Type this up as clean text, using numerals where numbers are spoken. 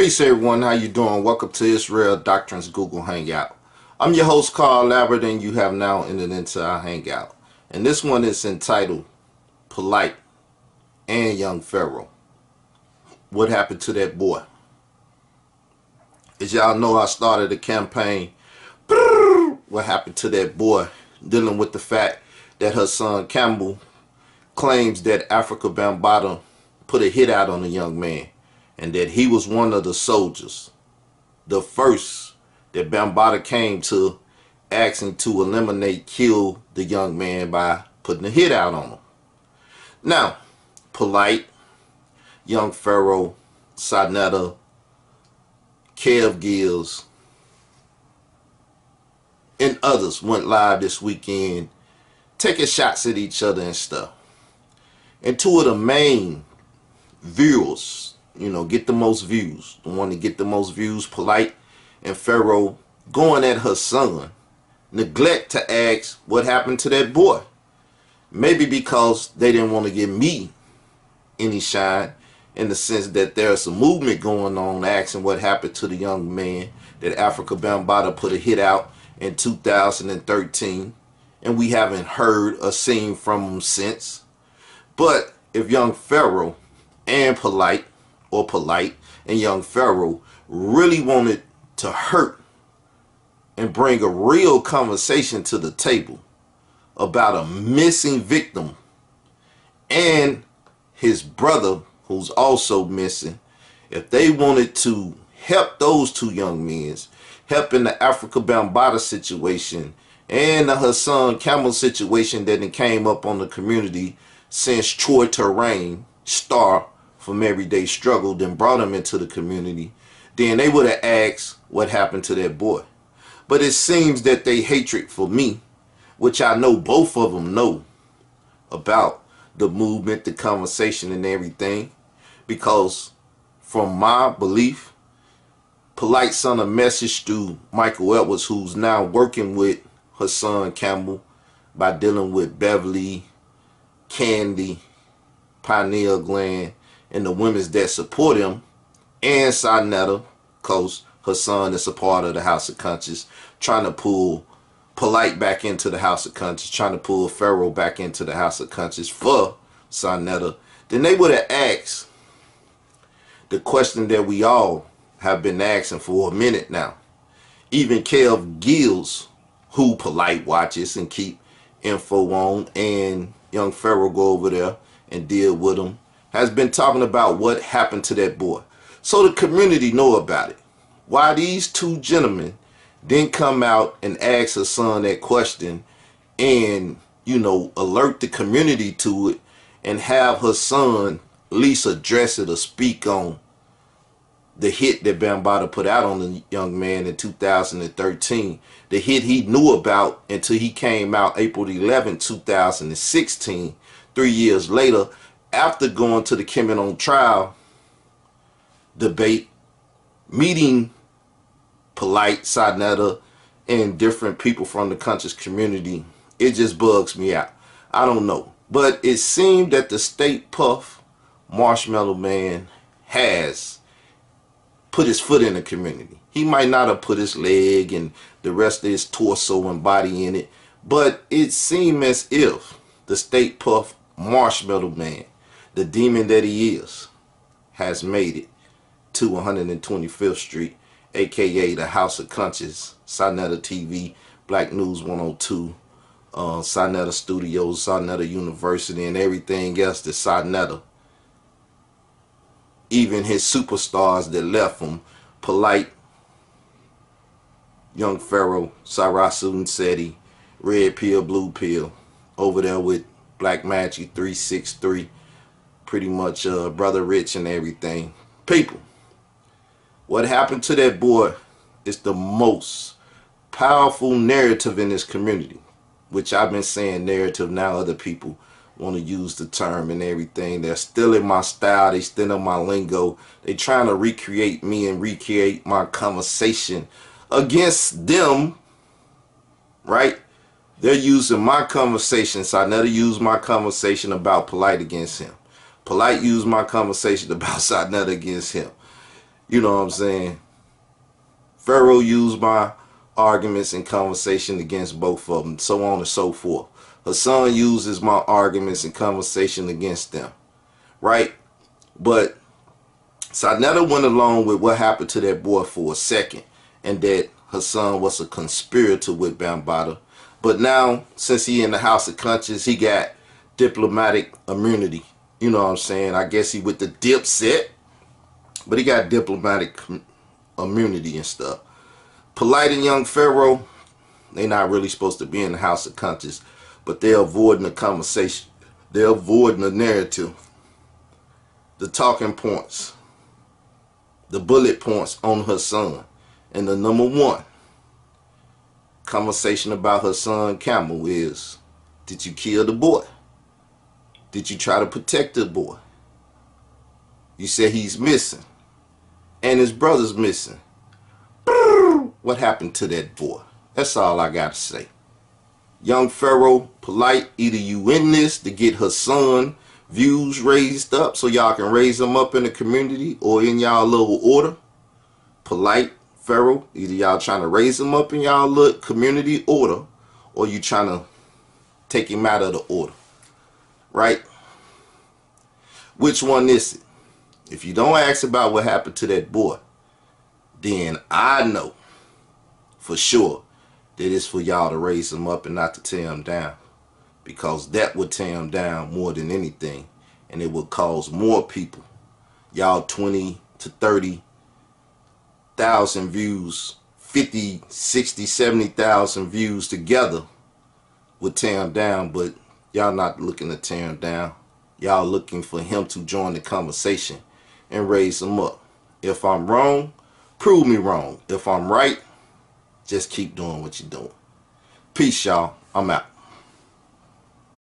Peace everyone, how you doing? Welcome to Israel Doctrines Google Hangout. I'm your host Carl Lambert and you have now entered into our Hangout. And this one is entitled Polight and Young Pharaoh. What happened to that boy? As y'all know, I started a campaign, what happened to that boy, dealing with the fact that Hassan Campbell claims that Africa Bambaataa put a hit out on a young man, and that he was one of the soldiers, the first that Bambaataa came to, asking to eliminate, kill the young man by putting a hit out on him. Now, Polight, Young Pharaoh, Sonetta, Kev Gills, and others went live this weekend taking shots at each other and stuff. And two of the main viewers, get the most views, the one to get the most views, Polight and Pharaoh, going at Hassan, neglect to ask what happened to that boy. Maybe because they didn't want to give me any shine, in the sense that there's a movement going on asking what happened to the young man that Africa Bambaataa put a hit out in 2013, and we haven't heard or seen from him since. But if Young Pharaoh and Polight, or Polight and Young Pharaoh, really wanted to hurt and bring a real conversation to the table about a missing victim and his brother who's also missing, if they wanted to help those two young men, help in the Africa Bambaataa situation and the Hassan Campbell situation that came up on the community since Troy Terrain, star from Everyday Struggle, then brought him into the community, then they would have asked what happened to that boy. But it seems that they hatred for me, which I know both of them know about the movement, the conversation and everything, because from my belief, Polight sent a message to Michael Edwards, who's now working with Hassan Campbell by dealing with Beverly, Candy, Pineal Gland, and the women that support him, and Sonetta, because Hassan is a part of the House of Conscience, trying to pull Polight back into the House of Conscience, trying to pull Pharaoh back into the House of Conscience for Sonetta. Then they would have asked the question that we all have been asking for a minute now. Even Kev Gills, who Polight watches and keep info on, and Young Pharaoh go over there and deal with him, has been talking about what happened to that boy. So the community know about it. Why these two gentlemen didn't come out and ask Hassan that question and, alert the community to it and have Hassan at least address it or speak on the hit that Bambaataa put out on the young man in 2013. The hit he knew about until he came out April 11, 2016, 3 years later, after going to the Kim on trial debate, meeting Polight, Sonetta, and different people from the conscious community. It just bugs me out. I don't know. But it seemed that the State Puff Marshmallow Man has put his foot in the community. He might not have put his leg and the rest of his torso and body in it, but it seemed as if the State Puff Marshmallow Man, the demon that he is, has made it to 125th Street, aka the House of Conscience, Sonetta TV, Black News 102, Sonetta Studios, Sonetta University, and everything else that Sonetta, even his superstars that left him, Polight, Young Pharaoh, Sarasu Nseti, Red Pill, Blue Pill, over there with Black Magic 363, pretty much Brother Rich and everything. People, what happened to that boy is the most powerful narrative in this community, which I've been saying narrative, now other people want to use the term and everything. They're still in my style, they still in my lingo. They trying to recreate me and recreate my conversation against them, right? They're using my conversation, so I never use my conversation about Polight against him. Polight used my conversation about Sonetta against him. You know what I'm saying? Pharaoh used my arguments and conversation against both of them, so on and so forth. Hassan uses my arguments and conversation against them, right? But Sarnetta went along with what happened to that boy for a second, and that Hassan was a conspirator with Bambaataa. But now, since he in the House of Conscience, he got diplomatic immunity. You know what I'm saying? I guess he with the Dipset, but he got diplomatic immunity and stuff. Polight and young Pharaoh, they not really supposed to be in the House of Conscience, but they're avoiding the conversation. They're avoiding the narrative, the talking points, the bullet points on her son. And the number one conversation about her son Camel is, did you kill the boy? Did you try to protect the boy? You said he's missing, and his brother's missing. What happened to that boy? That's all I got to say. Young Pharaoh, Polight, either you in this to get her son views raised up so y'all can raise them up in the community or in y'all little order. Polight, Pharaoh, either y'all trying to raise him up in y'all little community order, or you trying to take him out of the order, right? Which one is it? If you don't ask about what happened to that boy, then I know for sure that it's for y'all to raise him up and not to tear him down, because that would tear him down more than anything, and it would cause more people, y'all 20 to 30,000 views, 50, 60, 70,000 views together would tear him down. But y'all not looking to tear him down. Y'all looking for him to join the conversation and raise him up. If I'm wrong, prove me wrong. If I'm right, just keep doing what you're doing. Peace, y'all. I'm out.